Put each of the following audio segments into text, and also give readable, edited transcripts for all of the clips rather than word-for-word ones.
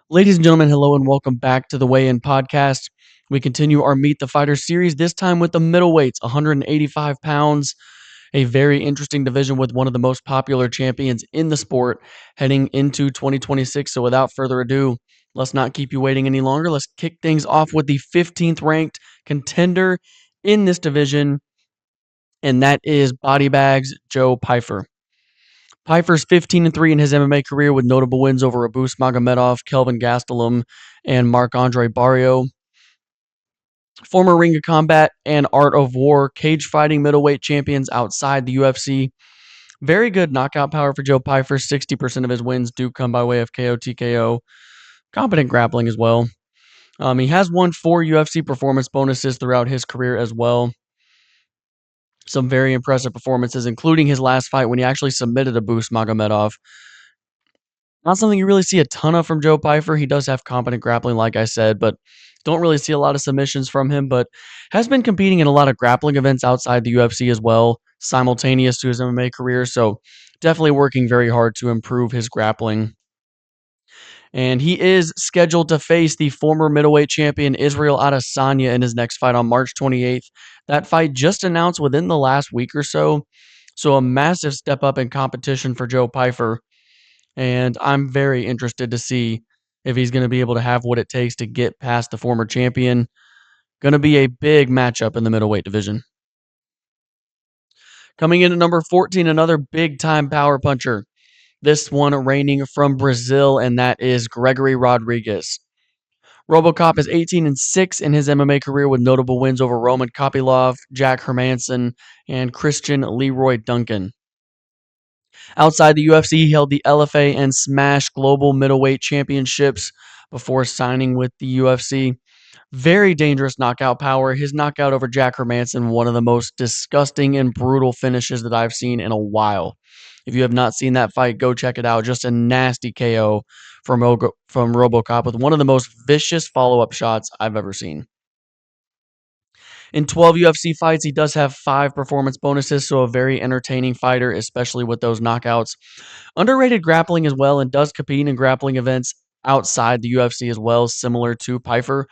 Ladies and gentlemen, hello and welcome back to the Weigh In Podcast. We continue our Meet the Fighter series, this time with the middleweights, 185 pounds, a very interesting division with one of the most popular champions in the sport heading into 2026. So without further ado, let's not keep you waiting any longer. Let's kick things off with the 15th ranked contender in this division, and that is Body Bags Joe Pyfer. Pyfer's 15-3 in his MMA career with notable wins over Abus Magomedov, Kelvin Gastelum, and Marc-Andre Barrio. Former Ring of Combat and Art of War cage fighting middleweight champions outside the UFC. Very good knockout power for Joe Pyfer. 60% of his wins do come by way of KO, TKO. Competent grappling as well. He has won 4 UFC performance bonuses throughout his career as well. Some very impressive performances, including his last fight when he actually submitted Abus Magomedov. Not something you really see a ton of from Joe Pyfer. He does have competent grappling, like I said, but don't really see a lot of submissions from him, but has been competing in a lot of grappling events outside the UFC as well, simultaneous to his MMA career. So definitely working very hard to improve his grappling. And he is scheduled to face the former middleweight champion Israel Adesanya in his next fight on March 28th. That fight just announced within the last week or so. So a massive step up in competition for Joe Pyfer. And I'm very interested to see if he's going to be able to have what it takes to get past the former champion. Going to be a big matchup in the middleweight division. Coming in at number 14, another big time power puncher. This one reigning from Brazil, and that is Gregory Rodriguez. RoboCop is 18-6 in his MMA career with notable wins over Roman Kopylov, Jack Hermanson, and Christian Leroy Duncan. Outside the UFC, he held the LFA and Smash Global Middleweight Championships before signing with the UFC. Very dangerous knockout power. His knockout over Jack Hermanson, one of the most disgusting and brutal finishes that I've seen in a while. If you have not seen that fight, go check it out. Just a nasty KO from RoboCop with one of the most vicious follow-up shots I've ever seen. In 12 UFC fights, he does have 5 performance bonuses, so a very entertaining fighter, especially with those knockouts. Underrated grappling as well, and does compete in grappling events outside the UFC as well, similar to Pyfer.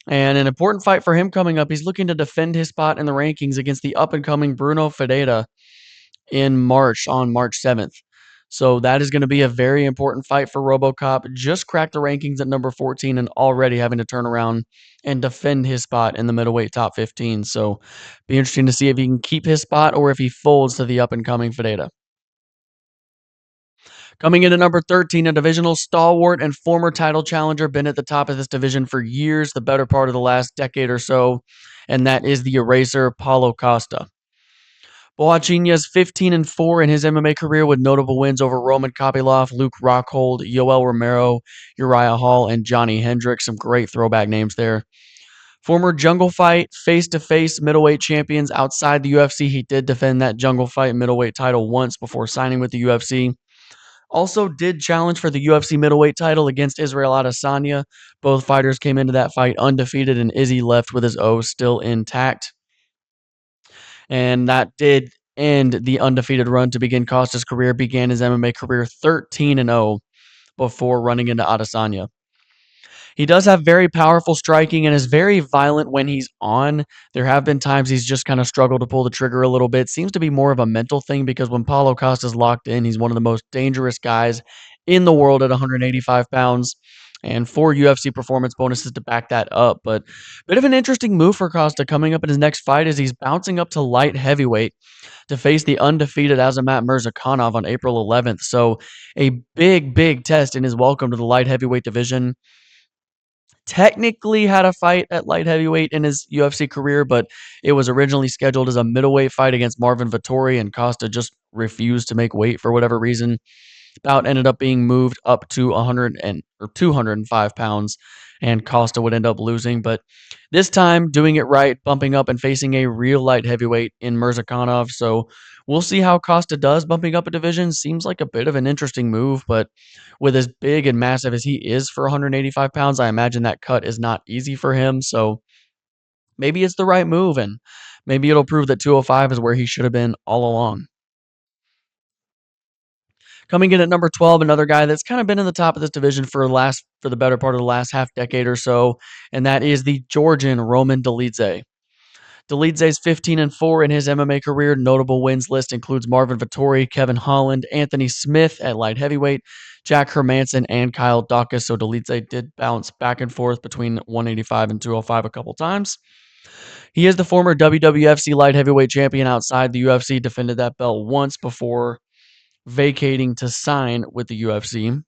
And an important fight for him coming up, he's looking to defend his spot in the rankings against the up-and-coming Bruno Ferreira in March, on March 7th. So that is going to be a very important fight for RoboCop. Just cracked the rankings at number 14 and already having to turn around and defend his spot in the middleweight top 15. So be interesting to see if he can keep his spot or if he folds to the up-and-coming Ferreira. Coming in at number 13, a divisional stalwart and former title challenger, been at the top of this division for years, the better part of the last decade or so, and that is the eraser Paulo Costa. Boachinha's 15-4 in his MMA career with notable wins over Roman Kopylov, Luke Rockhold, Yoel Romero, Uriah Hall, and Johnny Hendricks. Some great throwback names there. Former Jungle Fight face-to-face middleweight champions outside the UFC. He did defend that Jungle Fight middleweight title once before signing with the UFC. Also did challenge for the UFC middleweight title against Israel Adesanya. Both fighters came into that fight undefeated, and Izzy left with his O still intact. And that did end the undefeated run to begin Costa's career. Began his MMA career 13-0 before running into Adesanya. He does have very powerful striking and is very violent when he's on. There have been times he's just kind of struggled to pull the trigger a little bit. Seems to be more of a mental thing because when Paulo Costa's locked in, he's one of the most dangerous guys in the world at 185 pounds. And 4 UFC performance bonuses to back that up. But a bit of an interesting move for Costa coming up in his next fight as he's bouncing up to light heavyweight to face the undefeated Azamat Mirzakhanov on April 11th. So a big, big test in his welcome to the light heavyweight division. Technically had a fight at light heavyweight in his UFC career, but it was originally scheduled as a middleweight fight against Marvin Vettori, and Costa just refused to make weight for whatever reason. Bout ended up being moved up to 205 pounds, and Costa would end up losing. But this time, doing it right, bumping up and facing a real light heavyweight in Mirzakhanov. So we'll see how Costa does bumping up a division. Seems like a bit of an interesting move, but with as big and massive as he is for 185 pounds, I imagine that cut is not easy for him. So maybe it's the right move, and maybe it'll prove that 205 is where he should have been all along. Coming in at number 12, another guy that's kind of been in the top of this division for the better part of the last half decade or so, and that is the Georgian Roman Dolidze. Dolidze's 15-4 in his MMA career. Notable wins list includes Marvin Vettori, Kevin Holland, Anthony Smith at light heavyweight, Jack Hermanson, and Kyle Dawkins. So Dolidze did bounce back and forth between 185 and 205 a couple times. He is the former WWFC light heavyweight champion outside the UFC, defended that belt once before vacating to sign with the UFC.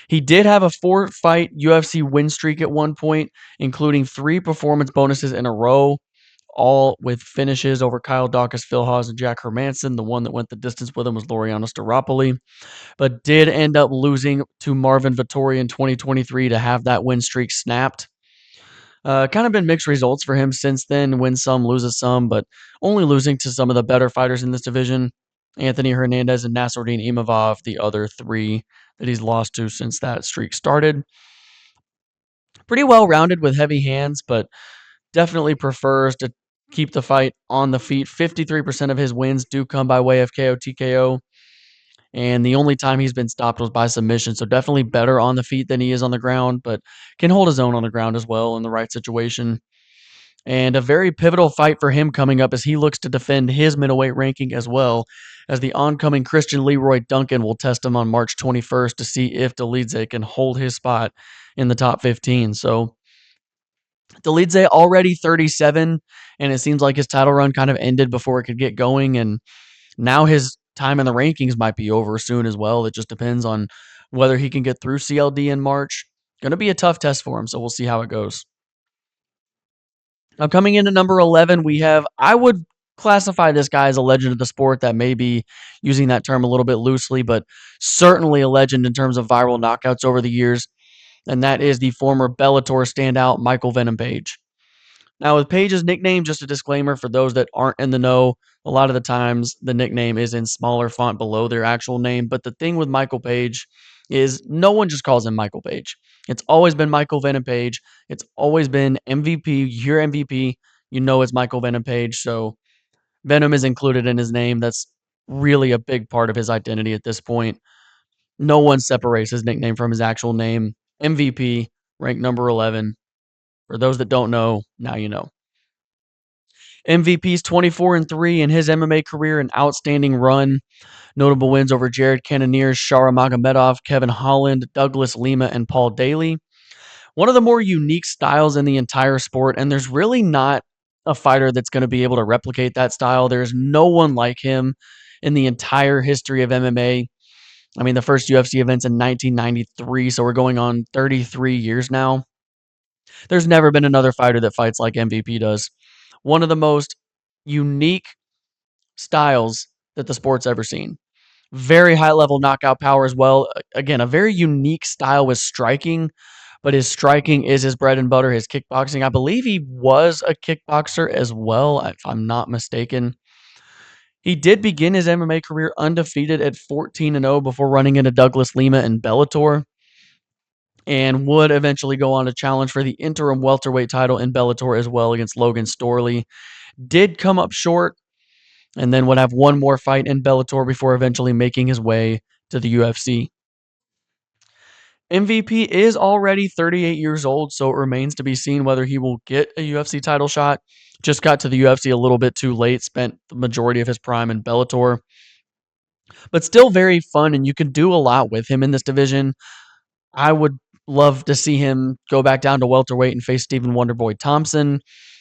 He did have a 4-fight UFC win streak at one point, including 3 performance bonuses in a row, all with finishes over Kyle Dawkins, Phil Hawes, and Jack Hermanson. The one that went the distance with him was Loriano Staropoli, but did end up losing to Marvin Vettori in 2023 to have that win streak snapped. Kind of been mixed results for him since then, wins some, loses some, but only losing to some of the better fighters in this division. Anthony Hernandez and Nasruddin Imavov, the other 3 that he's lost to since that streak started. Pretty well rounded with heavy hands, but definitely prefers to keep the fight on the feet. 53% of his wins do come by way of KO TKO, and the only time he's been stopped was by submission. So definitely better on the feet than he is on the ground, but can hold his own on the ground as well in the right situation. And a very pivotal fight for him coming up as he looks to defend his middleweight ranking as well, as the oncoming Christian Leroy Duncan will test him on March 21st to see if Dolidze can hold his spot in the top 15. So Dolidze already 37, and it seems like his title run kind of ended before it could get going, and now his time in the rankings might be over soon as well. It just depends on whether he can get through CLD in March. Going to be a tough test for him, so we'll see how it goes. Now, coming into number 11, we have, I would classify this guy as a legend of the sport. That may be using that term a little bit loosely, but certainly a legend in terms of viral knockouts over the years, and that is the former Bellator standout, Michael Venom Page. Now, with Page's nickname, just a disclaimer for those that aren't in the know, a lot of the times the nickname is in smaller font below their actual name. But the thing with Michael Page is no one just calls him Michael Page. It's always been Michael Venom Page. It's always been MVP. You hear MVP, you know it's Michael Venom Page. So Venom is included in his name. That's really a big part of his identity at this point. No one separates his nickname from his actual name. MVP, ranked number 11. For those that don't know, now you know. MVP's 24-3 in his MMA career, an outstanding run. Notable wins over Jared Cannonier, Shara Magomedov, Kevin Holland, Douglas Lima, and Paul Daly. One of the more unique styles in the entire sport, and there's really not a fighter that's going to be able to replicate that style. There's no one like him in the entire history of MMA. I mean, the first UFC event's in 1993, so we're going on 33 years now. There's never been another fighter that fights like MVP does. One of the most unique styles that the sport's ever seen. Very high level knockout power as well. Again, a very unique style with striking, but his striking is his bread and butter, his kickboxing. I believe he was a kickboxer as well, if I'm not mistaken. He did begin his MMA career undefeated at 14-0 before running into Douglas Lima in Bellator, and would eventually go on to challenge for the interim welterweight title in Bellator as well against Logan Storley. Did come up short, and then would have one more fight in Bellator before eventually making his way to the UFC. MVP is already 38 years old, so it remains to be seen whether he will get a UFC title shot. Just got to the UFC a little bit too late, spent the majority of his prime in Bellator, but still very fun, and you can do a lot with him in this division. I would love to see him go back down to welterweight and face Stephen Wonderboy Thompson,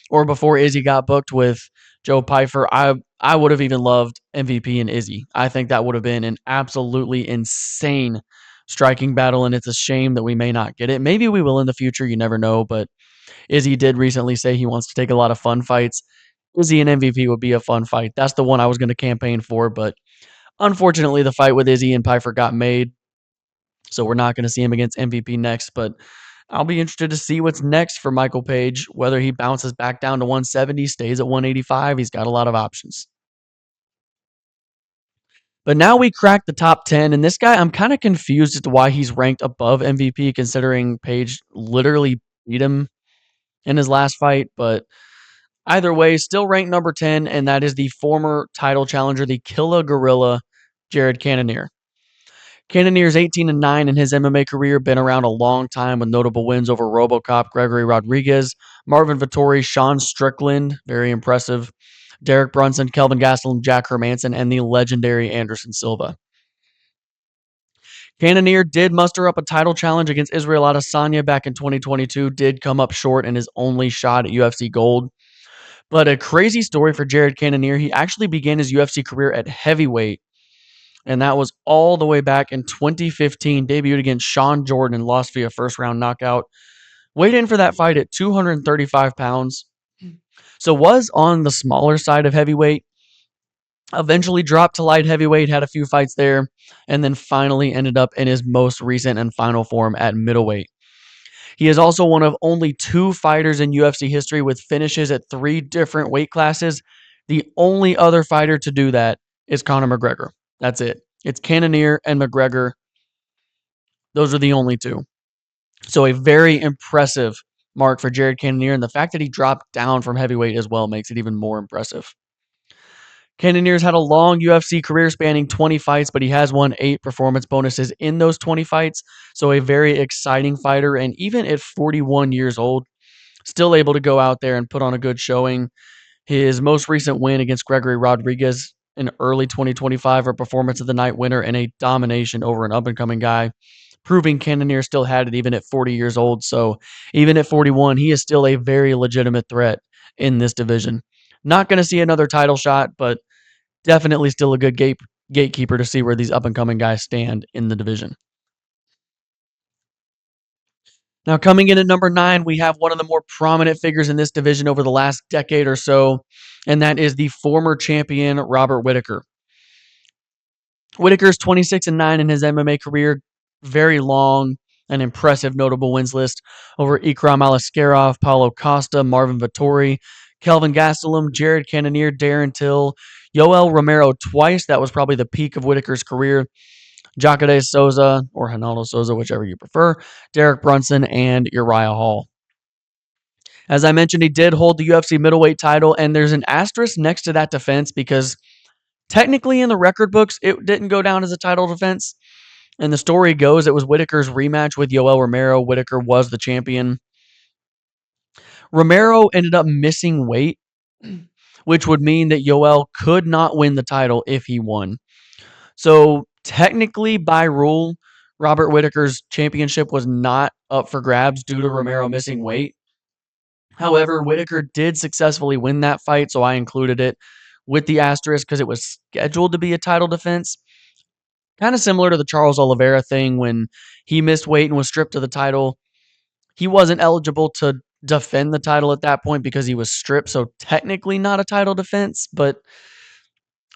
or before Izzy got booked with Joe Pyfer. I would have even loved MVP and Izzy. I think that would have been an absolutely insane striking battle, and it's a shame that we may not get it. Maybe we will in the future. You never know, but Izzy did recently say he wants to take a lot of fun fights. Izzy and MVP would be a fun fight. That's the one I was going to campaign for, but unfortunately, the fight with Izzy and Pyfer got made. So we're not going to see him against MVP next, but I'll be interested to see what's next for Michael Page, whether he bounces back down to 170, stays at 185. He's got a lot of options. But now we crack the top 10, and this guy, I'm kind of confused as to why he's ranked above MVP, considering Page literally beat him in his last fight. But either way, still ranked number 10, and that is the former title challenger, the Killa Gorilla, Jared Cannonier. Cannonier's 18-9 in his MMA career, been around a long time with notable wins over RoboCop, Gregory Rodriguez, Marvin Vettori, Sean Strickland, very impressive, Derek Brunson, Kelvin Gastelum, Jack Hermanson, and the legendary Anderson Silva. Cannonier did muster up a title challenge against Israel Adesanya back in 2022, did come up short in his only shot at UFC Gold. But a crazy story for Jared Cannonier, he actually began his UFC career at heavyweight, and that was all the way back in 2015, debuted against Sean Jordan and lost via first round knockout. Weighed in for that fight at 235 pounds, so was on the smaller side of heavyweight. Eventually dropped to light heavyweight, had a few fights there, and then finally ended up in his most recent and final form at middleweight. He is also one of only 2 fighters in UFC history with finishes at 3 different weight classes. The only other fighter to do that is Conor McGregor. That's it. It's Cannonier and McGregor. Those are the only 2. So a very impressive mark for Jared Cannonier, and the fact that he dropped down from heavyweight as well makes it even more impressive. Cannonier's had a long UFC career spanning 20 fights, but he has won 8 performance bonuses in those 20 fights. So a very exciting fighter, and even at 41 years old, still able to go out there and put on a good showing. His most recent win against Gregory Rodriguez in early 2025, a performance of the night winner and a domination over an up-and-coming guy, proving Cannonier still had it even at 40 years old. So even at 41, he is still a very legitimate threat in this division. Not going to see another title shot, but definitely still a good gatekeeper to see where these up-and-coming guys stand in the division. Now, coming in at number 9, we have one of the more prominent figures in this division over the last decade or so, and that is the former champion, Robert Whittaker. Whittaker's 26-9 in his MMA career, very long and impressive notable wins list over Ikram Aliskerov, Paulo Costa, Marvin Vettori, Kelvin Gastelum, Jared Cannonier, Darren Till, Yoel Romero twice. That was probably the peak of Whittaker's career. Jacare Souza, or Ronaldo Souza, whichever you prefer, Derek Brunson, and Uriah Hall. As I mentioned, he did hold the UFC middleweight title, and there's an asterisk next to that defense because technically in the record books, it didn't go down as a title defense. And the story goes it was Whittaker's rematch with Yoel Romero. Whittaker was the champion. Romero ended up missing weight, which would mean that Yoel could not win the title if he won. So technically, by rule, Robert Whittaker's championship was not up for grabs due to Romero missing weight. However, Whittaker did successfully win that fight, so I included it with the asterisk because it was scheduled to be a title defense. Kind of similar to the Charles Oliveira thing when he missed weight and was stripped of the title. He wasn't eligible to defend the title at that point because he was stripped, so technically not a title defense, but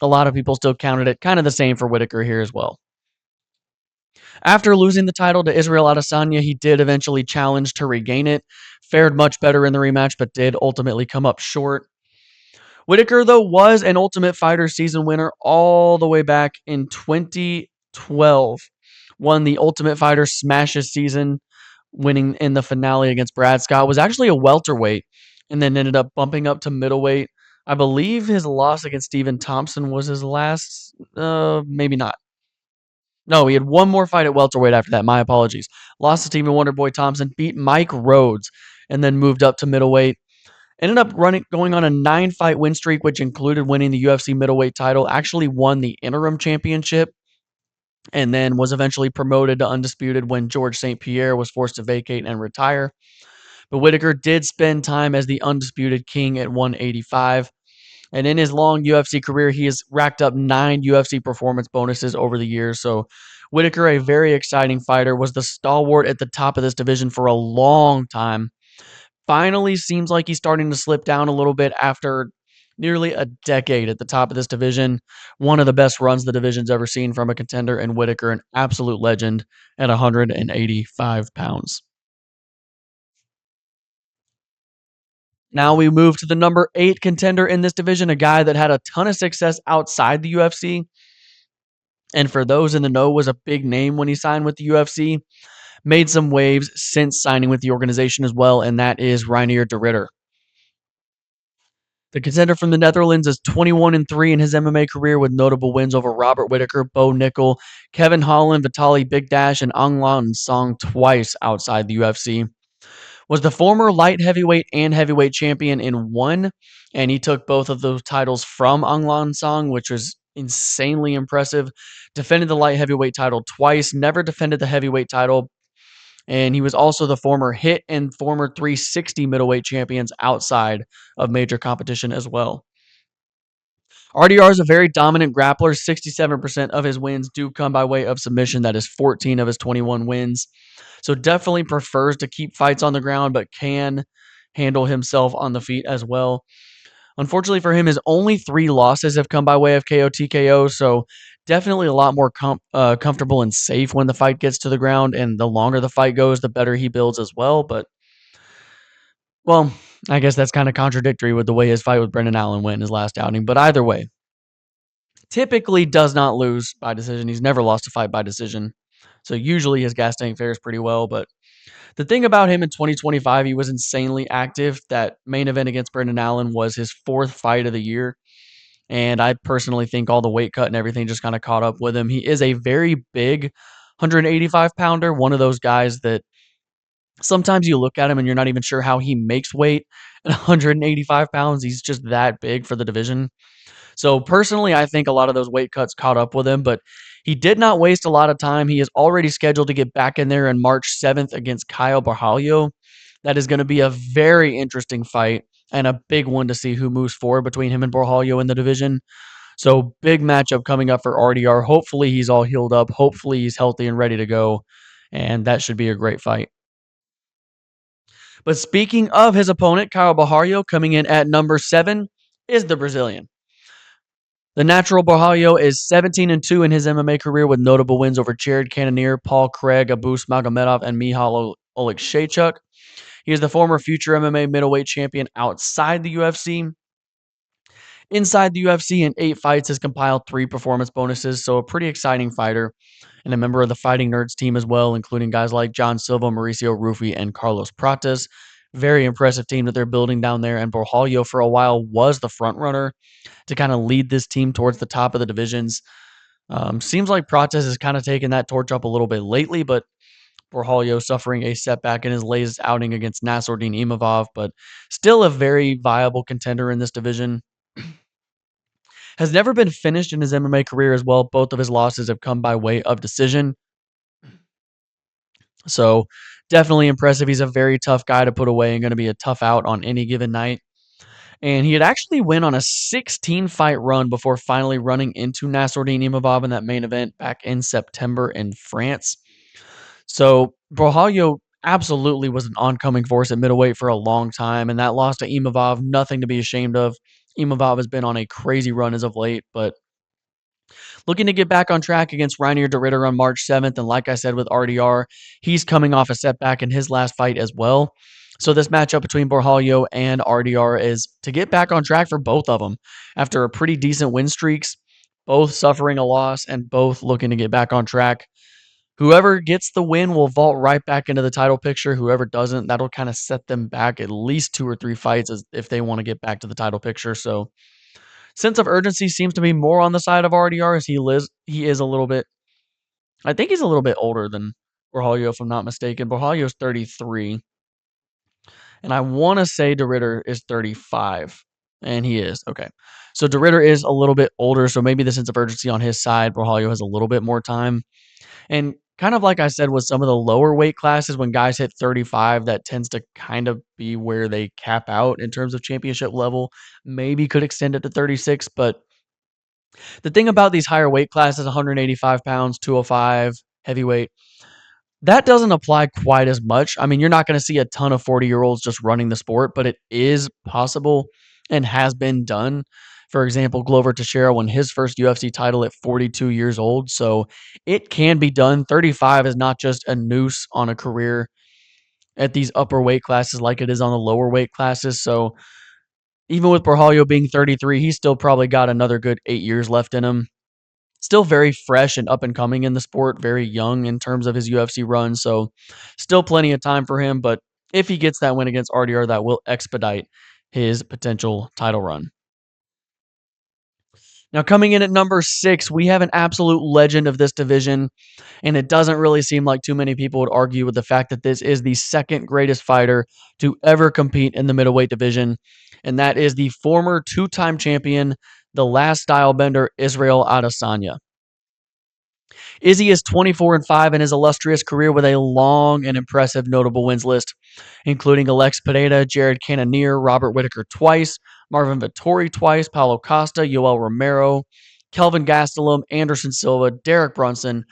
a lot of people still counted it. Kind of the same for Whittaker here as well. After losing the title to Israel Adesanya, he did eventually challenge to regain it. Fared much better in the rematch, but did ultimately come up short. Whittaker, though, was an Ultimate Fighter season winner all the way back in 2012. Won the Ultimate Fighter Smashes season, winning in the finale against Brad Scott. Was actually a welterweight and then ended up bumping up to middleweight. I believe his loss against Stephen Thompson was his last. Maybe not. No, he had one more fight at welterweight after that. My apologies. Lost to Stephen Wonderboy Thompson, beat Mike Rhodes, and then moved up to middleweight. Ended up going on a 9-fight win streak, which included winning the UFC middleweight title. Actually won the interim championship, and then was eventually promoted to undisputed when George St. Pierre was forced to vacate and retire. But Whittaker did spend time as the undisputed king at 185. And in his long UFC career, he has racked up 9 UFC performance bonuses over the years. So Whittaker, a very exciting fighter, was the stalwart at the top of this division for a long time. Finally seems like he's starting to slip down a little bit after nearly a decade at the top of this division. One of the best runs the division's ever seen from a contender, and Whittaker, an absolute legend at 185 pounds. Now we move to the number 8 contender in this division, a guy that had a ton of success outside the UFC. And for those in the know, was a big name when he signed with the UFC. Made some waves since signing with the organization as well, and that is Reinier de Ridder. The contender from the Netherlands is 21-3 in his MMA career with notable wins over Robert Whitaker, Bo Nickel, Kevin Holland, Vitaly Bigdash, and Aung Lan Song twice outside the UFC. Was the former light heavyweight and heavyweight champion in one, and he took both of those titles from Aung Lan Song, which was insanely impressive. Defended the light heavyweight title twice, never defended the heavyweight title, and he was also the former hit and former 360 middleweight champions outside of major competition as well. RDR is a very dominant grappler. 67% of his wins do come by way of submission. That is 14 of his 21 wins. So definitely prefers to keep fights on the ground, but can handle himself on the feet as well. Unfortunately for him, his only 3 losses have come by way of KO TKO. So definitely a lot more comfortable and safe when the fight gets to the ground. And the longer the fight goes, the better he builds as well. But, well, I guess that's kind of contradictory with the way his fight with Brendan Allen went in his last outing. But either way, typically does not lose by decision. He's never lost a fight by decision. So usually his gas tank fares pretty well. But the thing about him in 2025, he was insanely active. That main event against Brendan Allen was his 4th fight of the year. And I personally think all the weight cut and everything just kind of caught up with him. He is a very big 185 pounder, one of those guys that sometimes you look at him and you're not even sure how he makes weight at 185 pounds. He's just that big for the division. So personally, I think a lot of those weight cuts caught up with him, but he did not waste a lot of time. He is already scheduled to get back in there on March 7th against Kyle Borralho. That is going to be a very interesting fight and a big one to see who moves forward between him and Borralho in the division. So big matchup coming up for RDR. Hopefully he's all healed up. Hopefully he's healthy and ready to go. And that should be a great fight. But speaking of his opponent, Kyle Borralho, coming in at number 7 is the Brazilian. The natural Borralho is 17-2 in his MMA career with notable wins over Jared Cannonier, Paul Craig, Abus Magomedov, and Michal Oleksiejczuk. He is the former future MMA middleweight champion outside the UFC. Inside the UFC, in 8 fights, has compiled 3 performance bonuses, so a pretty exciting fighter and a member of the Fighting Nerds team as well, including guys like John Silva, Mauricio Rufy, and Carlos Prates. Very impressive team that they're building down there, and Borralho for a while was the front runner to kind of lead this team towards the top of the divisions. Seems like Prates has kind of taken that torch up a little bit lately, but Borralho suffering a setback in his latest outing against Nassourdine Imavov, but still a very viable contender in this division. Has never been finished in his MMA career as well. Both of his losses have come by way of decision. So definitely impressive. He's a very tough guy to put away and going to be a tough out on any given night. And he had actually went on a 16-fight run before finally running into Nassourdine Imavov in that main event back in September in France. So Borralho absolutely was an oncoming force at middleweight for a long time, and that loss to Imavov, nothing to be ashamed of. Imavov has been on a crazy run as of late, but looking to get back on track against Reinier de Ridder on March 7th, and like I said with RDR, he's coming off a setback in his last fight as well. So this matchup between Borralho and RDR is to get back on track for both of them after a pretty decent win streaks, both suffering a loss and both looking to get back on track. Whoever gets the win will vault right back into the title picture. Whoever doesn't, that'll kind of set them back at least 2 or 3 fights as if they want to get back to the title picture. So sense of urgency seems to be more on the side of RDR as he is a little bit, I think he's a little bit older than Borralho, if I'm not mistaken. Borralho is 33, and I want to say de Ridder is 35, and he is. Okay. So de Ridder is a little bit older, so maybe the sense of urgency on his side, Borralho has a little bit more time. And kind of like I said with some of the lower weight classes, when guys hit 35, that tends to kind of be where they cap out in terms of championship level. Maybe could extend it to 36, but the thing about these higher weight classes, 185 pounds, 205, heavyweight, that doesn't apply quite as much. I mean, you're not going to see a ton of 40-year-olds just running the sport, but it is possible and has been done. For example, Glover Teixeira won his first UFC title at 42 years old, so it can be done. 35 is not just a noose on a career at these upper weight classes like it is on the lower weight classes. So even with Borralho being 33, he's still probably got another good 8 years left in him. Still very fresh and up and coming in the sport, very young in terms of his UFC run, so still plenty of time for him, but if he gets that win against RDR, that will expedite his potential title run. Now, coming in at number 6, we have an absolute legend of this division, and it doesn't really seem like too many people would argue with the fact that this is the second greatest fighter to ever compete in the middleweight division, and that is the former two-time champion, the last style bender, Israel Adesanya. Izzy is 24-5 in his illustrious career with a long and impressive notable wins list, including Alex Pereira, Jared Cannonier, Robert Whitaker twice, Marvin Vettori twice, Paulo Costa, Yoel Romero, Kelvin Gastelum, Anderson Silva, Derek Brunson,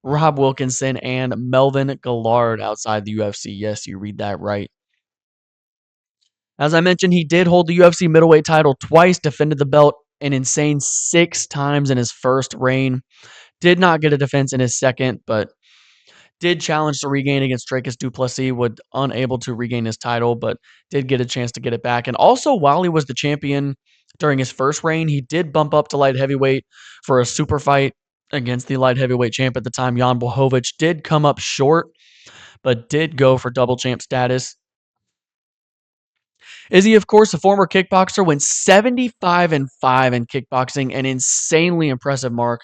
Rob Wilkinson, and Melvin Gillard outside the UFC. Yes, you read that right. As I mentioned, he did hold the UFC middleweight title twice, defended the belt an insane 6 times in his first reign. Did not get a defense in his second, but did challenge to regain against Dracus du Plessis, was unable to regain his title, but did get a chance to get it back. And also, while he was the champion during his first reign, he did bump up to light heavyweight for a super fight against the light heavyweight champ at the time, Jan Blachowicz. Did come up short, but did go for double champ status. Izzy, of course, a former kickboxer, went 75-5 in kickboxing, an insanely impressive mark.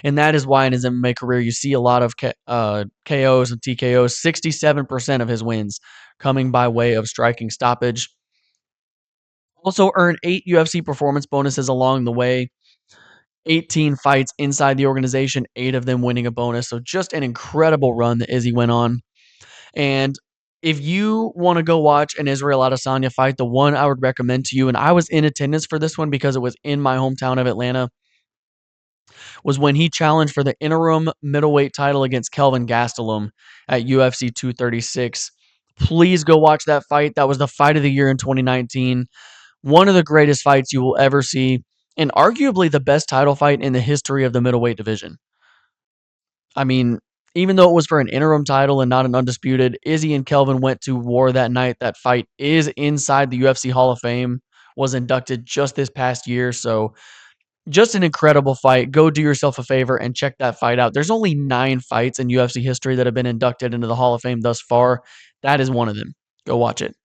And that is why in his MMA career, you see a lot of KOs and TKOs. 67% of his wins coming by way of striking stoppage. Also earned 8 UFC performance bonuses along the way. 18 fights inside the organization, 8 of them winning a bonus. So just an incredible run that Izzy went on. And if you want to go watch an Israel Adesanya fight, the one I would recommend to you, and I was in attendance for this one because it was in my hometown of Atlanta, was when he challenged for the interim middleweight title against Kelvin Gastelum at UFC 236. Please go watch that fight. That was the fight of the year in 2019. One of the greatest fights you will ever see, and arguably the best title fight in the history of the middleweight division. I mean, even though it was for an interim title and not an undisputed, Izzy and Kelvin went to war that night. That fight is inside the UFC Hall of Fame, was inducted just this past year. So just an incredible fight. Go do yourself a favor and check that fight out. There's only 9 fights in UFC history that have been inducted into the Hall of Fame thus far. That is one of them. Go watch it.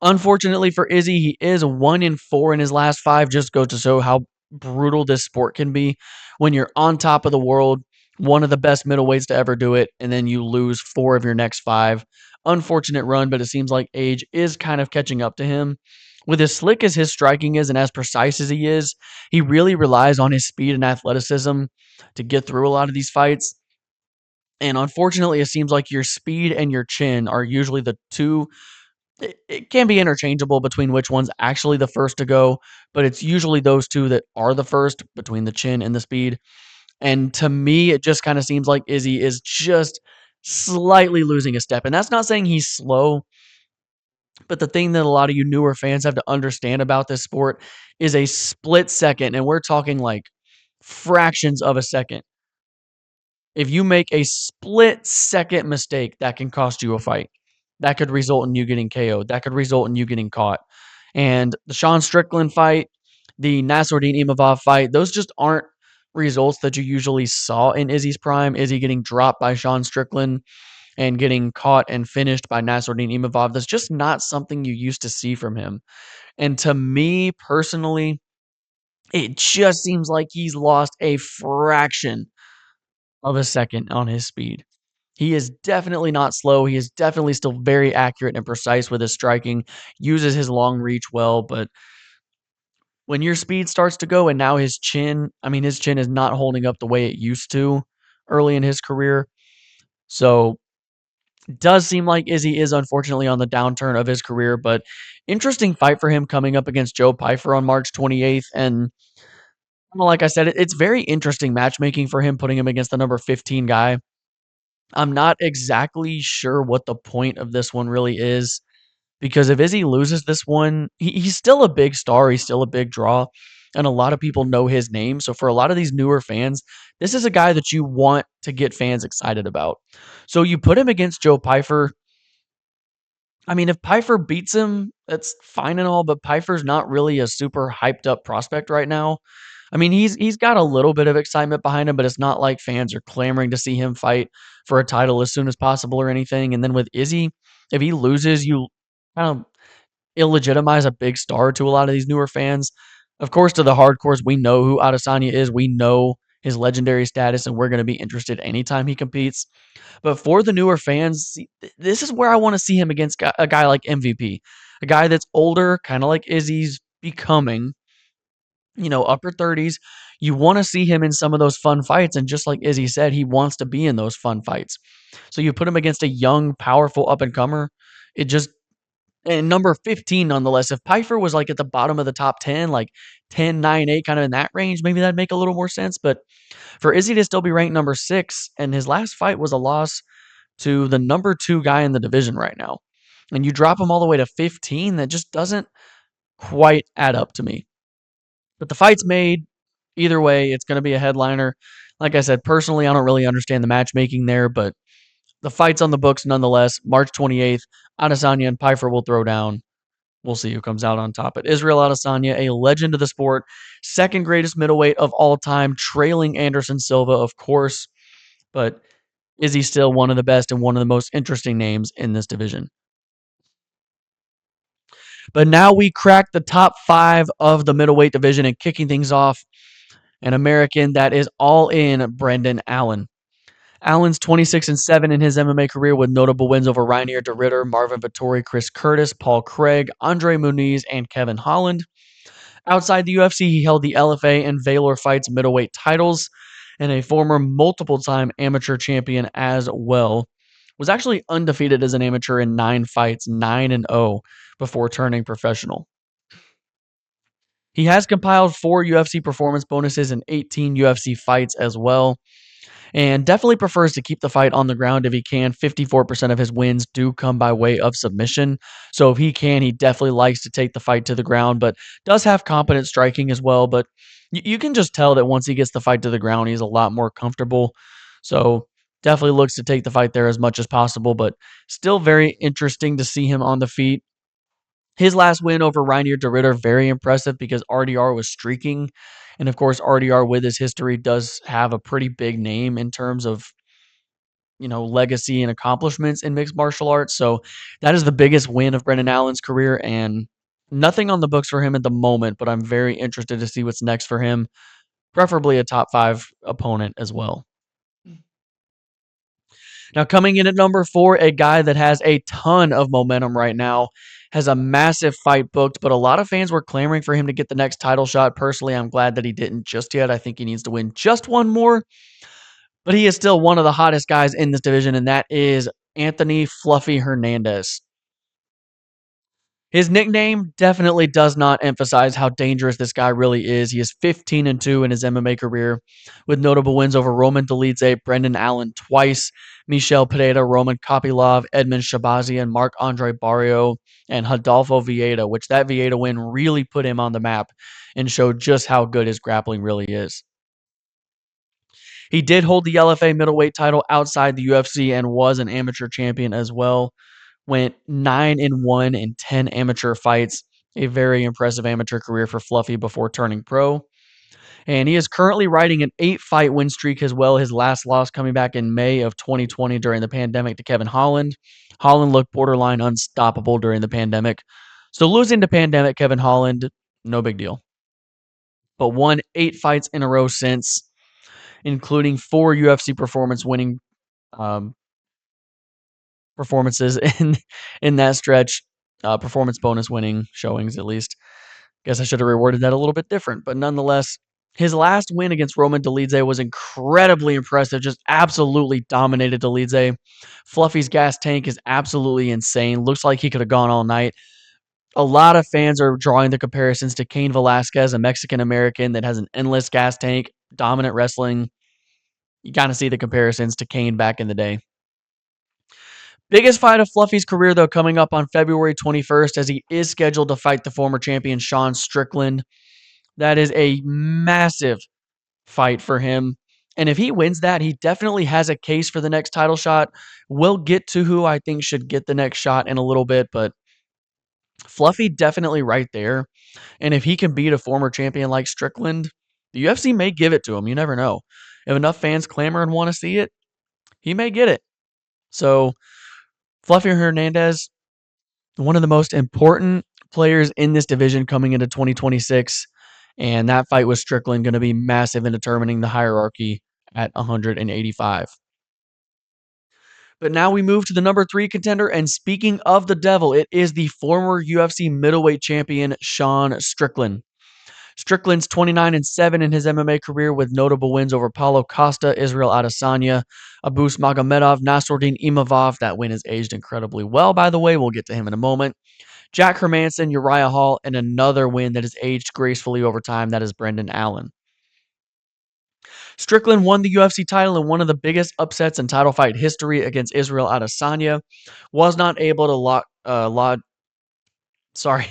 Unfortunately for Izzy, he is 1-4 in his last 5. Just goes to show how brutal this sport can be when you're on top of the world, one of the best middleweights to ever do it, and then you lose 4 of your next 5. Unfortunate run, but it seems like age is kind of catching up to him. With as slick as his striking is and as precise as he is, he really relies on his speed and athleticism to get through a lot of these fights. And unfortunately, it seems like your speed and your chin are usually the two. It can be interchangeable between which one's actually the first to go, but it's usually those two that are the first between the chin and the speed. And to me, it just kind of seems like Izzy is just slightly losing a step. And that's not saying he's slow, but the thing that a lot of you newer fans have to understand about this sport is a split second, and we're talking like fractions of a second. If you make a split second mistake, that can cost you a fight. That could result in you getting KO'd. That could result in you getting caught. And the Sean Strickland fight, the Nasruddin Imavov fight, those just aren't results that you usually saw in Izzy's prime. Izzy getting dropped by Sean Strickland and getting caught and finished by Nasruddin Imavov. That's just not something you used to see from him. And to me personally, it just seems like he's lost a fraction of a second on his speed. He is definitely not slow. He is definitely still very accurate and precise with his striking, uses his long reach well, but when your speed starts to go and now his chin is not holding up the way it used to early in his career. So it does seem like Izzy is unfortunately on the downturn of his career, but interesting fight for him coming up against Joe Pyfer on March 28th. And like I said, it's very interesting matchmaking for him, putting him against the number 15 guy. I'm not exactly sure what the point of this one really is, because if Izzy loses this one, he's still a big star. He's still a big draw, and a lot of people know his name. So for a lot of these newer fans, this is a guy that you want to get fans excited about. So you put him against Joe Pyfer. I mean, if Pyfer beats him, that's fine and all, but Pyfer's not really a super hyped up prospect right now. I mean, he's got a little bit of excitement behind him, but it's not like fans are clamoring to see him fight for a title as soon as possible or anything. And then with Izzy, if he loses, you kind of illegitimize a big star to a lot of these newer fans. Of course, to the hardcores, we know who Adesanya is. We know his legendary status, and we're going to be interested anytime he competes. But for the newer fans, this is where I want to see him against a guy like MVP, a guy that's older, kind of like Izzy's becoming, upper 30s. You want to see him in some of those fun fights. And just like Izzy said, he wants to be in those fun fights. So you put him against a young, powerful up and comer. It just, and number 15 nonetheless. If Pfeiffer was like at the bottom of the top 10, like 10, 9, 8, kind of in that range, maybe that'd make a little more sense. But for Izzy to still be ranked number 6, and his last fight was a loss to the number 2 guy in the division right now, and you drop him all the way to 15, that just doesn't quite add up to me. But the fight's made. Either way, it's going to be a headliner. Like I said, personally, I don't really understand the matchmaking there, but the fight's on the books nonetheless. March 28th, Adesanya and Pfeiffer will throw down. We'll see who comes out on top. But Israel Adesanya, a legend of the sport, second greatest middleweight of all time, trailing Anderson Silva, of course. But is he still one of the best and one of the most interesting names in this division? But now we crack the top 5 of the middleweight division, and kicking things off, an American that is all in, Brendan Allen. Allen's 26-7 in his MMA career with notable wins over Reinier de Ridder, Marvin Vettori, Chris Curtis, Paul Craig, Andre Muniz, and Kevin Holland. Outside the UFC, he held the LFA and Valor Fights middleweight titles, and a former multiple-time amateur champion as well. Was actually undefeated as an amateur in 9 fights, 9-0, before turning professional. He has compiled 4 UFC performance bonuses and 18 UFC fights as well, and definitely prefers to keep the fight on the ground if he can. 54% of his wins do come by way of submission. So if he can, he definitely likes to take the fight to the ground, but does have competent striking as well. But you can just tell that once he gets the fight to the ground, he's a lot more comfortable. So definitely looks to take the fight there as much as possible, but still very interesting to see him on the feet. His last win over Reinier de Ridder, very impressive because RDR was streaking. And of course, RDR with his history does have a pretty big name in terms of, legacy and accomplishments in mixed martial arts. So that is the biggest win of Brendan Allen's career, and nothing on the books for him at the moment, but I'm very interested to see what's next for him. Preferably a top 5 opponent as well. Now, coming in at number 4, a guy that has a ton of momentum right now, has a massive fight booked, but a lot of fans were clamoring for him to get the next title shot. Personally, I'm glad that he didn't just yet. I think he needs to win just one more, but he is still one of the hottest guys in this division, and that is Anthony Fluffy Hernandez. His nickname definitely does not emphasize how dangerous this guy really is. He is 15-2 in his MMA career, with notable wins over Roman Dolidze, Brendan Allen twice, Michel Pereira, Roman Kopylov, Edmund Shabazian, Marc-Andre Barrio, and Rodolfo Vieira, which that Vieira win really put him on the map and showed just how good his grappling really is. He did hold the LFA middleweight title outside the UFC and was an amateur champion as well. Went 9-1 in 10 amateur fights. A very impressive amateur career for Fluffy before turning pro. And he is currently riding an 8-fight win streak as well. His last loss coming back in May of 2020 during the pandemic to Kevin Holland. Holland looked borderline unstoppable during the pandemic. So losing to pandemic Kevin Holland, no big deal. But won 8 fights in a row since, including 4 UFC performance winning performances in that stretch, performance bonus winning showings at least. Guess I should have reworded that a little bit different, but nonetheless, his last win against Roman Dolidze was incredibly impressive, just absolutely dominated Dolidze. Fluffy's gas tank is absolutely insane. Looks like he could have gone all night. A lot of fans are drawing the comparisons to Cain Velasquez, a Mexican-American that has an endless gas tank, dominant wrestling. You kind of see the comparisons to Cain back in the day. Biggest fight of Fluffy's career, though, coming up on February 21st, as he is scheduled to fight the former champion Sean Strickland. That is a massive fight for him. And if he wins that, he definitely has a case for the next title shot. We'll get to who I think should get the next shot in a little bit, but Fluffy definitely right there. And if he can beat a former champion like Strickland, the UFC may give it to him. You never know. If enough fans clamor and want to see it, he may get it. So Fluffy Hernandez, one of the most important players in this division coming into 2026. And that fight with Strickland going to be massive in determining the hierarchy at 185. But now we move to the number 3 contender. And speaking of the devil, it is the former UFC middleweight champion, Sean Strickland. Strickland's 29-7 in his MMA career with notable wins over Paulo Costa, Israel Adesanya, Abus Magomedov, Nasruddin Imavov. That win has aged incredibly well, by the way. We'll get to him in a moment. Jack Hermanson, Uriah Hall, and another win that has aged gracefully over time. That is Brendan Allen. Strickland won the UFC title in one of the biggest upsets in title fight history against Israel Adesanya. Was not able to sorry,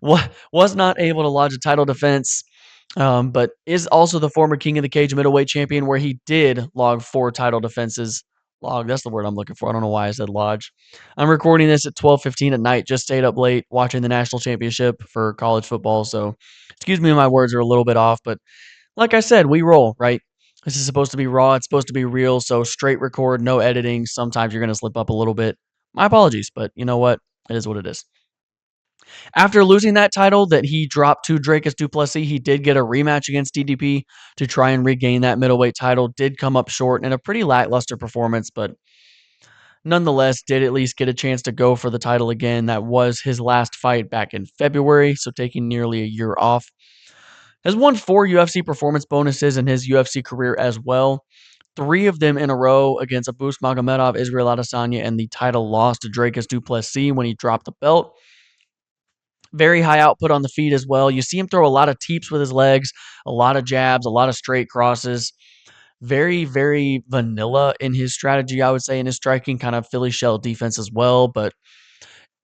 was not able to lodge a title defense, but is also the former King of the Cage middleweight champion, where he did log 4 title defenses. Log, that's the word I'm looking for. I don't know why I said lodge. I'm recording this at 12:15 at night. Just stayed up late watching the national championship for college football, so excuse me, my words are a little bit off, but like I said, we roll, right? This is supposed to be raw. It's supposed to be real. So straight record, no editing. Sometimes you're going to slip up a little bit. My apologies, but you know what? It is what it is. After losing that title that he dropped to Dracus du Plessis, he did get a rematch against DDP to try and regain that middleweight title. Did come up short in a pretty lackluster performance, but nonetheless did at least get a chance to go for the title again. That was his last fight back in February, so taking nearly a year off. Has won 4 UFC performance bonuses in his UFC career as well. 3 of them in a row against Abus Magomedov, Israel Adesanya, and the title loss to Dracus du Plessis when he dropped the belt. Very high output on the feet as well. You see him throw a lot of teeps with his legs, a lot of jabs, a lot of straight crosses. Very, very vanilla in his strategy, I would say, in his striking, kind of Philly shell defense as well. But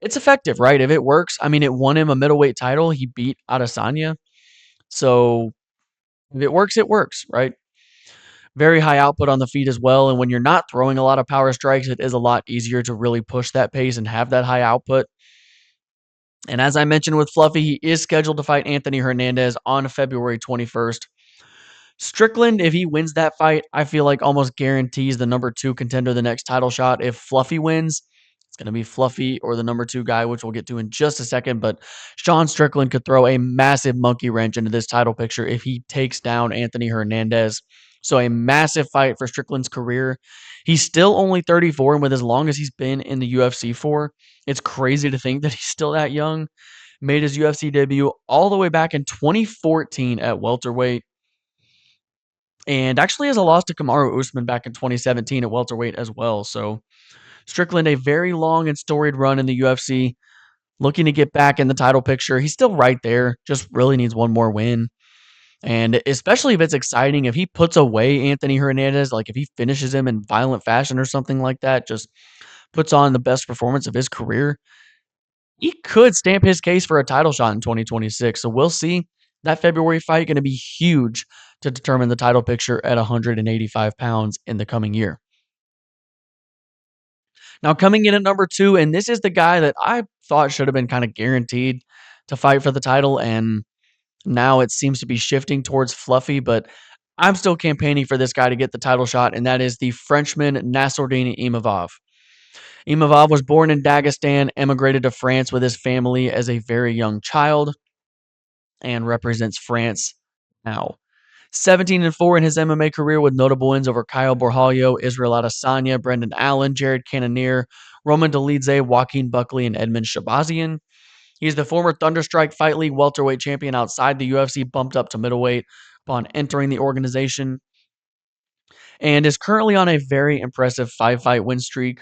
it's effective, right? If it works, I mean, it won him a middleweight title. He beat Adesanya. So if it works, right? Very high output on the feet as well. And when you're not throwing a lot of power strikes, it is a lot easier to really push that pace and have that high output. And as I mentioned with Fluffy, he is scheduled to fight Anthony Hernandez on February 21st. Strickland, if he wins that fight, I feel like almost guarantees the number 2 contender the next title shot. If Fluffy wins, it's going to be Fluffy or the number 2 guy, which we'll get to in just a second. But Sean Strickland could throw a massive monkey wrench into this title picture if he takes down Anthony Hernandez. So a massive fight for Strickland's career. He's still only 34, and with as long as he's been in the UFC for, it's crazy to think that he's still that young. Made his UFC debut all the way back in 2014 at welterweight, and actually has a loss to Kamaru Usman back in 2017 at welterweight as well. So Strickland, a very long and storied run in the UFC, looking to get back in the title picture. He's still right there, just really needs one more win. And especially if it's exciting, if he puts away Anthony Hernandez, like if he finishes him in violent fashion or something like that, just puts on the best performance of his career, he could stamp his case for a title shot in 2026. So we'll see. That February fight going to be huge to determine the title picture at 185 pounds in the coming year. Now, coming in at number 2, and this is the guy that I thought should have been kind of guaranteed to fight for the title, and now it seems to be shifting towards Fluffy, but I'm still campaigning for this guy to get the title shot, and that is the Frenchman Nasruddin Imavov. Imavov was born in Dagestan, emigrated to France with his family as a very young child, and represents France now. 17-4 in his MMA career with notable wins over Kyle Borjalho, Israel Adesanya, Brendan Allen, Jared Cannonier, Roman Dolidze, Joaquin Buckley, and Edmund Shabazian. He's the former Thunderstrike Fight League welterweight champion outside the UFC, bumped up to middleweight upon entering the organization, and is currently on a very impressive 5-fight win streak.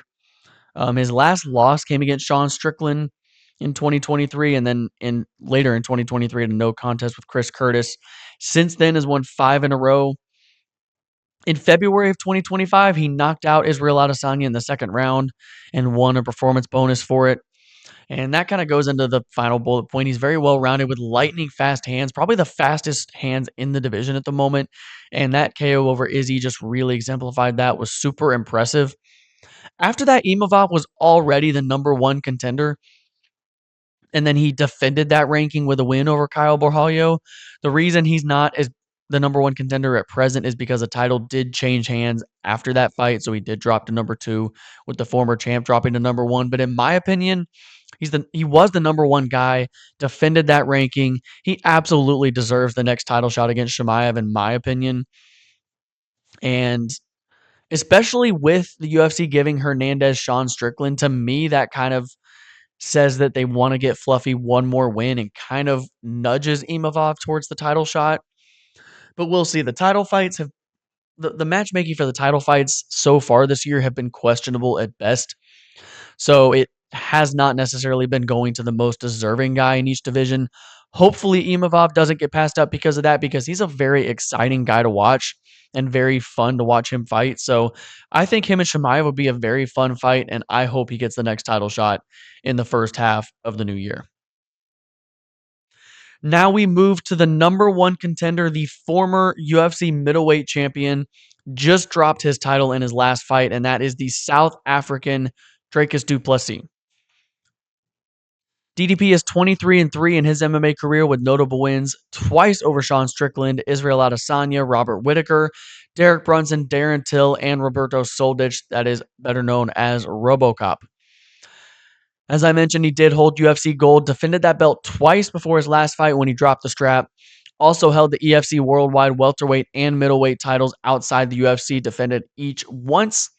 His last loss came against Sean Strickland in 2023, and then later in 2023 had a no contest with Chris Curtis. Since then has won 5 in a row. In February of 2025, he knocked out Israel Adesanya in the second round and won a performance bonus for it. And that kind of goes into the final bullet point. He's very well rounded with lightning fast hands, probably the fastest hands in the division at the moment. And that KO over Izzy just really exemplified that, was super impressive. After that, Imavov was already the number 1 contender, and then he defended that ranking with a win over Kyle Borjalho. The reason he's not as the number 1 contender at present is because the title did change hands after that fight, so he did drop to number 2 with the former champ dropping to number 1. But in my opinion, He was the number one guy, defended that ranking. He absolutely deserves the next title shot against Shemaev, in my opinion. And especially with the UFC giving Hernandez Sean Strickland, to me, that kind of says that they want to get Fluffy one more win and kind of nudges Imavov towards the title shot. But we'll see. The matchmaking for the title fights so far this year have been questionable at best. So it has not necessarily been going to the most deserving guy in each division. Hopefully, Imavov doesn't get passed up because of that, because he's a very exciting guy to watch and very fun to watch him fight. So I think him and Shemaev would be a very fun fight, and I hope he gets the next title shot in the first half of the new year. Now we move to the number one contender, the former UFC middleweight champion, just dropped his title in his last fight, and that is the South African Dricus du Plessis. DDP is 23-3 in his MMA career with notable wins twice over Sean Strickland, Israel Adesanya, Robert Whitaker, Derek Brunson, Darren Till, and Roberto Soldic, that is better known as RoboCop. As I mentioned, he did hold UFC gold, defended that belt twice before his last fight when he dropped the strap. Also held the EFC Worldwide welterweight and middleweight titles outside the UFC, defended each once.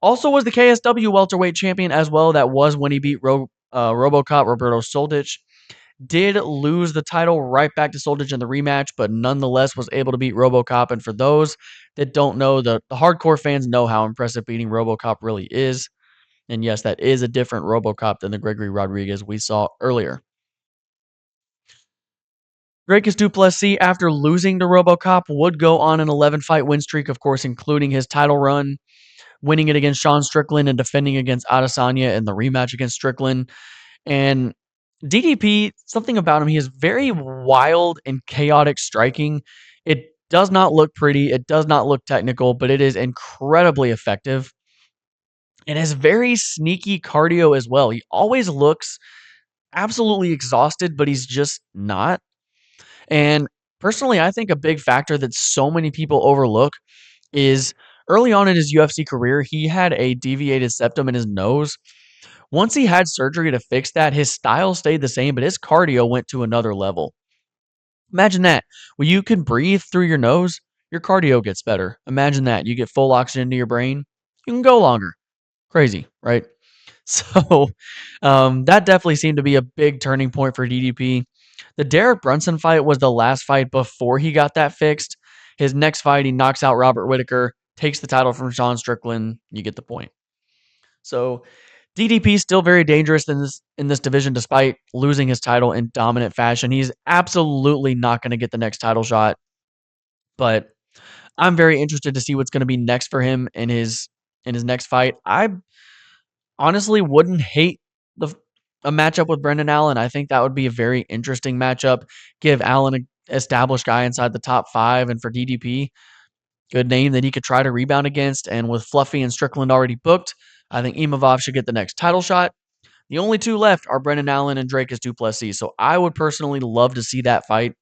Also was the KSW welterweight champion as well. That was when he beat RoboCop Roberto Soldic. Did lose the title right back to Soldic in the rematch, but nonetheless was able to beat RoboCop. And for those that don't know, the hardcore fans know how impressive beating RoboCop really is. And yes, that is a different RoboCop than the Gregory Rodriguez we saw earlier. Dricus du Plessis, after losing to RoboCop, would go on an 11-fight win streak, of course, including his title run, winning it against Sean Strickland and defending against Adesanya in the rematch against Strickland. And DDP, something about him, he is very wild and chaotic striking. It does not look pretty. It does not look technical, but it is incredibly effective. And has very sneaky cardio as well. He always looks absolutely exhausted, but he's just not. And personally, I think a big factor that so many people overlook is early on in his UFC career, he had a deviated septum in his nose. Once he had surgery to fix that, his style stayed the same, but his cardio went to another level. Imagine that. When you can breathe through your nose, your cardio gets better. Imagine that. You get full oxygen to your brain, you can go longer. Crazy, right? So that definitely seemed to be a big turning point for DDP. The Derek Brunson fight was the last fight before he got that fixed. His next fight, he knocks out Robert Whitaker, takes the title from Sean Strickland. You get the point. So DDP is still very dangerous in this division, despite losing his title in dominant fashion. He's absolutely not going to get the next title shot, but I'm very interested to see what's going to be next for him in his next fight. I honestly wouldn't hate the a matchup with Brendan Allen. I think that would be a very interesting matchup. Give Allen an established guy inside the top 5, and for DDP, good name that he could try to rebound against. And with Fluffy and Strickland already booked, I think Imavov should get the next title shot. The only two left are Brendan Allen and Dricus du Plessis. So I would personally love to see that fight.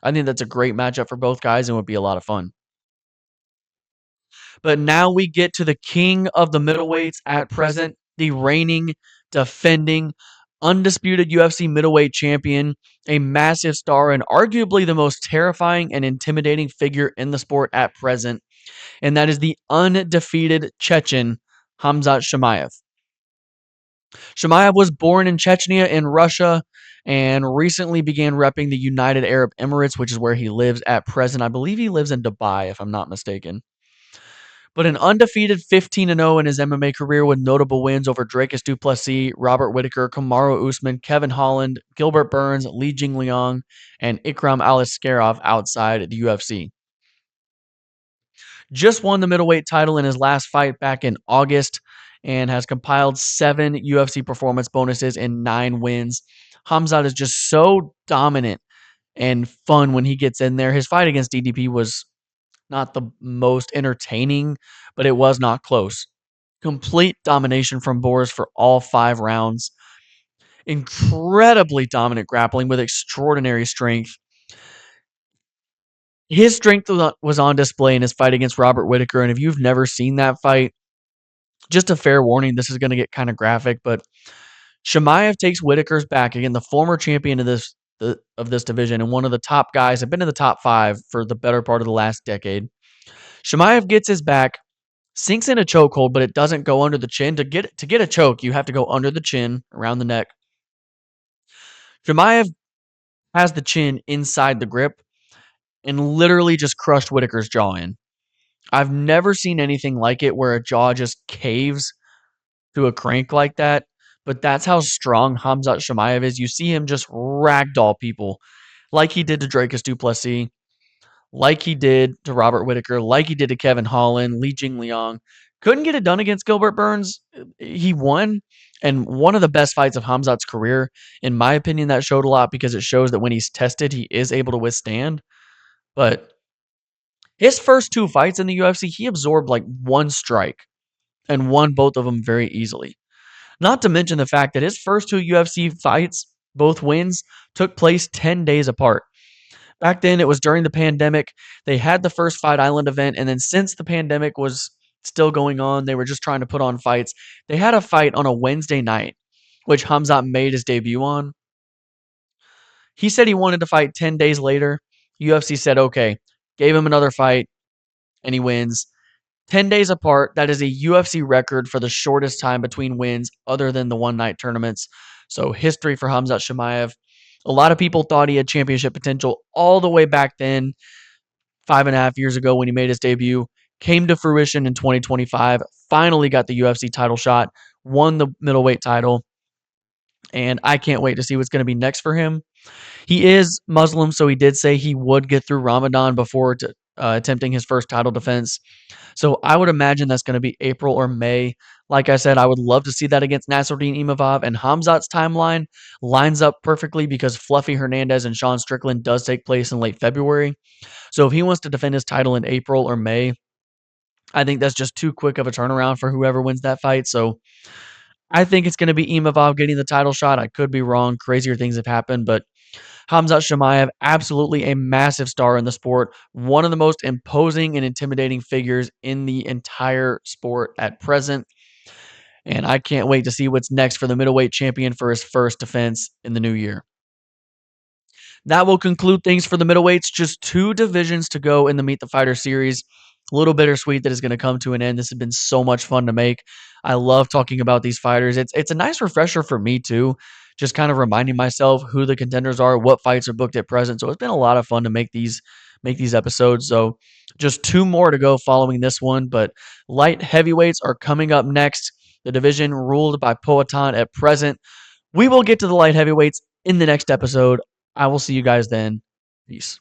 I think that's a great matchup for both guys and would be a lot of fun. But now we get to the king of the middleweights at present, the reigning, defending, undisputed UFC middleweight champion, a massive star, and arguably the most terrifying and intimidating figure in the sport at present. And that is the undefeated Chechen, Khamzat Chimaev. Chimaev was born in Chechnya in Russia and recently began repping the United Arab Emirates, which is where he lives at present. I believe he lives in Dubai, if I'm not mistaken. But an undefeated 15-0 in his MMA career with notable wins over Dricus du Plessis, Robert Whitaker, Kamaru Usman, Kevin Holland, Gilbert Burns, Li Jingliang, and Ikram Aliskerov outside the UFC. Just won the middleweight title in his last fight back in August and has compiled 7 UFC performance bonuses and 9 wins. Khamzat is just so dominant and fun when he gets in there. His fight against DDP was not the most entertaining, but it was not close. Complete domination from Boris for all 5 rounds. Incredibly dominant grappling with extraordinary strength. His strength was on display in his fight against Robert Whitaker, and if you've never seen that fight, just a fair warning, this is going to get kind of graphic, but Shemaev takes Whitaker's back, again, the former champion of this division and one of the top guys. Have been in the top 5 for the better part of the last decade. Shemaev gets his back, sinks in a chokehold, but it doesn't go under the chin. To get a choke, you have to go under the chin, around the neck. Shemaev has the chin inside the grip and literally just crushed Whitaker's jaw in. I've never seen anything like it where a jaw just caves to a crank like that, but that's how strong Khamzat Chimaev is. You see him just ragdoll people like he did to Dracus du Plessis, like he did to Robert Whitaker, like he did to Kevin Holland, Li Jingliang. Couldn't get it done against Gilbert Burns. He won, and one of the best fights of Khamzat's career. In my opinion, that showed a lot because it shows that when he's tested, he is able to withstand. But his first 2 fights in the UFC, he absorbed like one strike and won both of them very easily. Not to mention the fact that his first 2 UFC fights, both wins, took place 10 days apart. Back then, it was during the pandemic. They had the first Fight Island event, and then since the pandemic was still going on, they were just trying to put on fights. They had a fight on a Wednesday night, which Khamzat made his debut on. He said he wanted to fight 10 days later. UFC said, okay, gave him another fight, and he wins. 10 days apart, that is a UFC record for the shortest time between wins other than the one-night tournaments. So history for Khamzat Chimaev. A lot of people thought he had championship potential all the way back then, 5.5 years ago when he made his debut. Came to fruition in 2025, finally got the UFC title shot, won the middleweight title, and I can't wait to see what's going to be next for him. He is Muslim, so he did say he would get through Ramadan before attempting his first title defense. So I would imagine that's going to be April or May. Like I said, I would love to see that against Nasruddin Imavov, and Khamzat's timeline lines up perfectly because Fluffy Hernandez and Sean Strickland does take place in late February. So if he wants to defend his title in April or May, I think that's just too quick of a turnaround for whoever wins that fight. So I think it's going to be Imavov getting the title shot. I could be wrong. Crazier things have happened, but Khamzat Chimaev, absolutely a massive star in the sport, one of the most imposing and intimidating figures in the entire sport at present. And I can't wait to see what's next for the middleweight champion for his first defense in the new year. That will conclude things for the middleweights. Just 2 divisions to go in the Meet the Fighter series. A little bittersweet that is going to come to an end. This has been so much fun to make. I love talking about these fighters. It's a nice refresher for me too, just kind of reminding myself who the contenders are, what fights are booked at present. So it's been a lot of fun to make these episodes. So just 2 more to go following this one, but light heavyweights are coming up next. The division ruled by Poatan at present. We will get to the light heavyweights in the next episode. I will see you guys then. Peace.